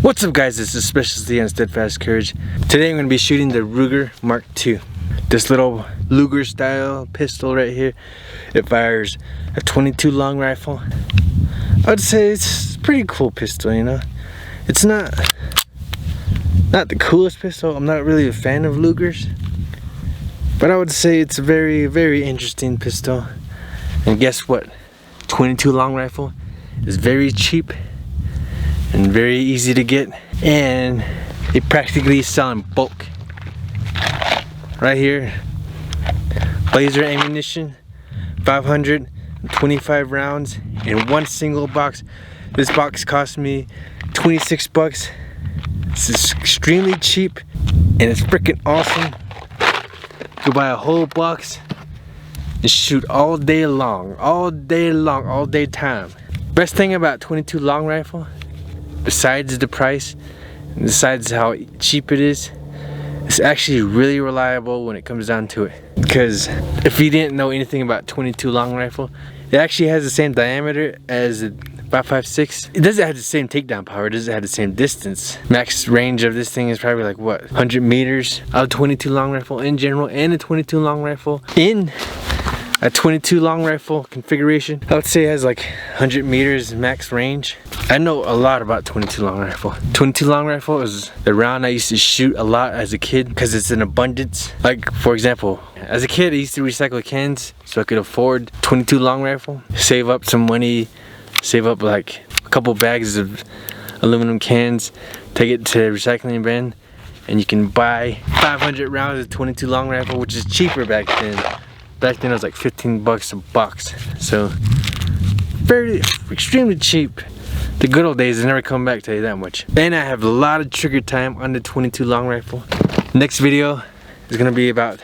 What's up guys, this is Specialty on Steadfast Courage. Today I'm going to be shooting the Ruger Mark II. This little Luger style pistol right here. It fires a .22 long rifle. I would say it's a pretty cool pistol, you know. It's not the coolest pistol. I'm not really a fan of Lugers. But I would say it's a very, very interesting pistol. And guess what? .22 long rifle is very cheap and very easy to get, and they practically sell in bulk. Right here, laser ammunition, 525 rounds in one single box. This box cost me 26 bucks. This is extremely cheap and it's freaking awesome. You buy a whole box and shoot all day long, all day time. Best thing about .22 long rifle, besides the price, and besides how cheap it is, it's actually really reliable when it comes down to it. Because if you didn't know anything about .22 long rifle, it actually has the same diameter as the 5.56. It doesn't have the same takedown power, it doesn't have the same distance. Max range of this thing is probably like what, 100 meters of .22 long rifle in general, and a .22 long rifle in a .22 long rifle configuration. I would say it has like 100 meters max range. I know a lot about .22 long rifle. .22 long rifle is the round I used to shoot a lot as a kid because it's in abundance. Like for example, as a kid I used to recycle cans so I could afford .22 long rifle. Save up some money, save up like a couple bags of aluminum cans, take it to the recycling bin, and you can buy 500 rounds of .22 long rifle, which is cheaper back then. Back then it was like 15 bucks a box. So very extremely cheap. The good old days never come back, tell you that much. And I have a lot of trigger time on the .22 long rifle. Next video is gonna be about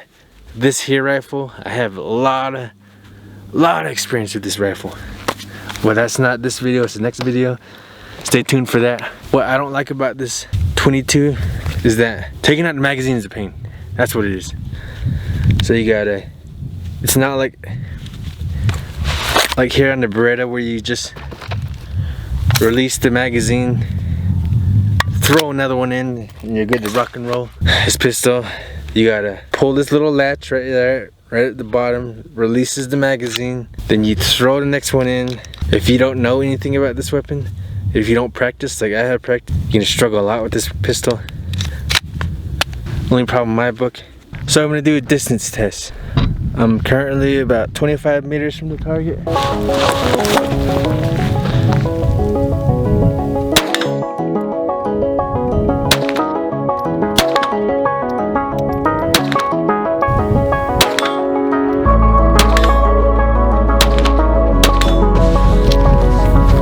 this here rifle. I have a lot of experience with this rifle. Well, that's not this video, it's the next video. Stay tuned for that. What I don't like about this .22 is that taking out the magazine is a pain. That's what it is. So you gotta, it's not like here on the Beretta where you just release the magazine, throw another one in, and you're good to rock and roll. This pistol, you gotta pull this little latch right there, right at the bottom, releases the magazine, then you throw the next one in. If you don't know anything about this weapon, if you don't practice like I have practiced, you're gonna struggle a lot with this pistol. Only problem in my book. So I'm gonna do a distance test. I'm currently about 25 meters from the target.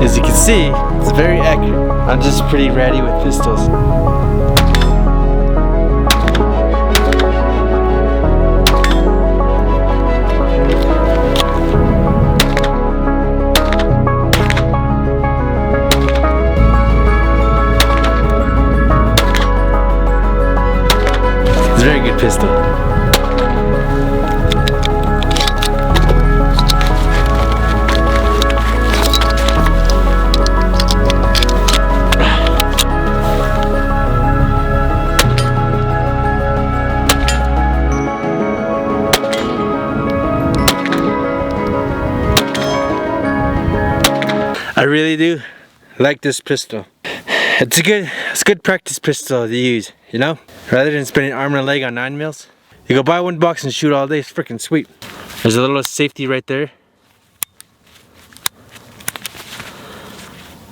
As you can see, it's very accurate. I'm just pretty ratty with pistols. It's a very good pistol. I really do like this pistol. It's a good practice pistol to use, you know? Rather than spending arm and a leg on 9mm, you go buy one box and shoot all day. It's freaking sweet. There's a little safety right there.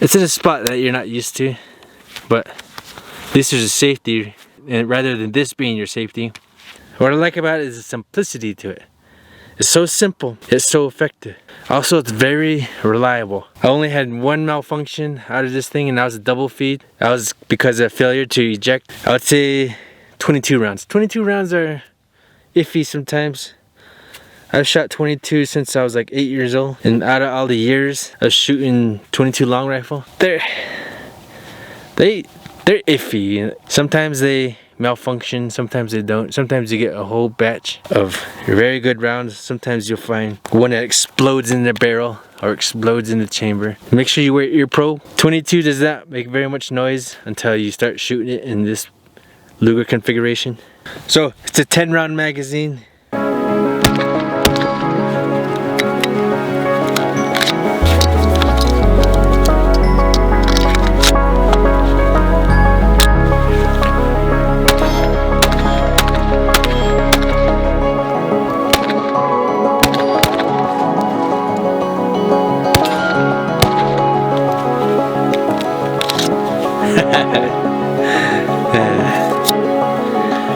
It's in a spot that you're not used to, but at least there's a safety, and rather than this being your safety. What I like about it is the simplicity to it. It's so simple, it's so effective. Also, it's very reliable. I only had one malfunction out of this thing, and that was a double feed. That was because of failure to eject. I would say 22 rounds. 22 rounds are iffy sometimes. I've shot 22 since I was like 8 years old, and out of all the years of shooting 22 long rifle, they're iffy. Sometimes they malfunction, sometimes they don't. Sometimes you get a whole batch of very good rounds. Sometimes you'll find one that explodes in the barrel or explodes in the chamber. Make sure you wear ear pro. 22 does not make very much noise until you start shooting it in this Luger configuration. So it's a 10-round magazine.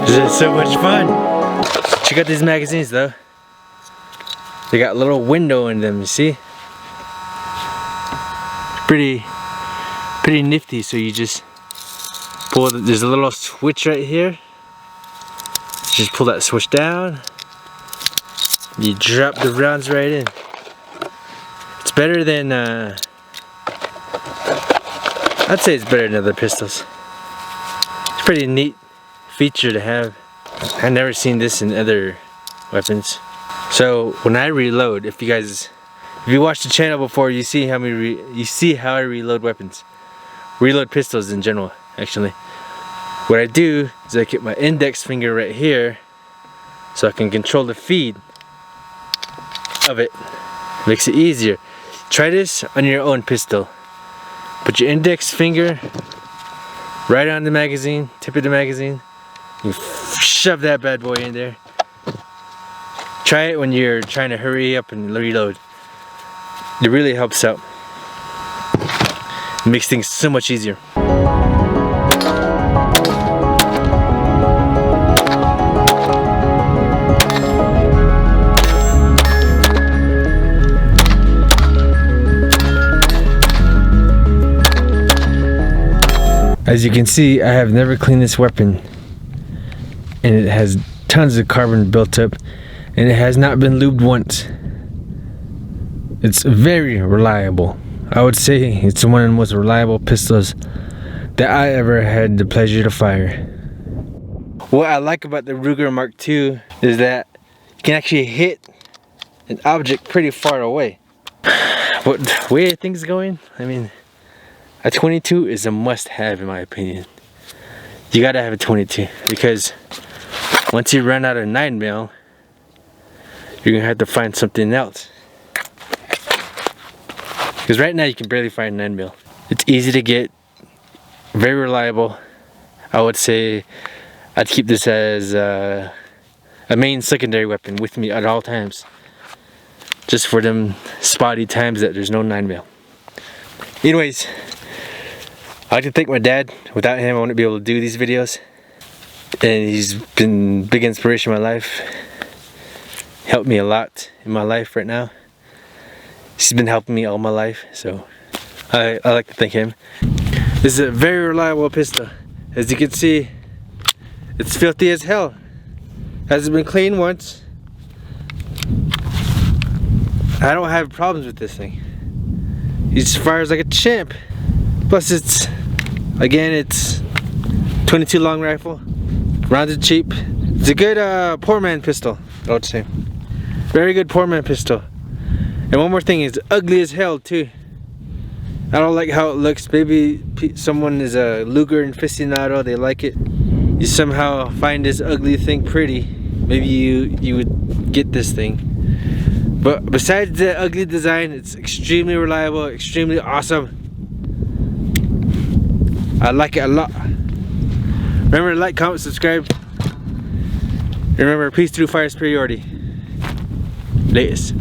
This is so much fun. Check out these magazines though. They got a little window in them, you see? Pretty nifty. So you just pull there's a little switch right here. Just pull that switch down. You drop the rounds right in. It's better than I'd say it's better than other pistols. It's a pretty neat feature to have. I've never seen this in other weapons. So when I reload, if you watched the channel before, you see how I reload weapons, reload pistols in general. Actually, what I do is I keep my index finger right here, so I can control the feed of it. Makes it easier. Try this on your own pistol. Put your index finger right on the magazine, tip of the magazine. You shove that bad boy in there. Try it when you're trying to hurry up and reload. It really helps out. It makes things so much easier. As you can see, I have never cleaned this weapon, and it has tons of carbon built up, and it has not been lubed once. It's very reliable. I would say it's one of the most reliable pistols that I ever had the pleasure to fire. What I like about the Ruger Mark II is that you can actually hit an object pretty far away. But the way things going, I mean, a 22 is a must-have in my opinion. You gotta have a 22 because once you run out of 9mm, you're gonna have to find something else. Because right now you can barely find 9mm. It's easy to get, very reliable. I would say I'd keep this as a main secondary weapon with me at all times. Just for them spotty times that there's no 9mm. Anyways, I'd like to thank my dad. Without him I wouldn't be able to do these videos. And he's been a big inspiration in my life. Helped me a lot in my life right now. He's been helping me all my life, so I like to thank him. This is a very reliable pistol. As you can see, it's filthy as hell. Hasn't been cleaned once. I don't have problems with this thing. He just fires like a champ. Plus it's 22 long rifle. Rounds are cheap. It's a good poor man pistol, I would say. Very good poor man pistol. And one more thing, it's ugly as hell too. I don't like how it looks. Maybe someone is a Luger aficionado, they like it. You somehow find this ugly thing pretty. Maybe you would get this thing. But besides the ugly design, it's extremely reliable, extremely awesome. I like it a lot. Remember to like, comment, subscribe. Remember, peace through fire superiority. Latest.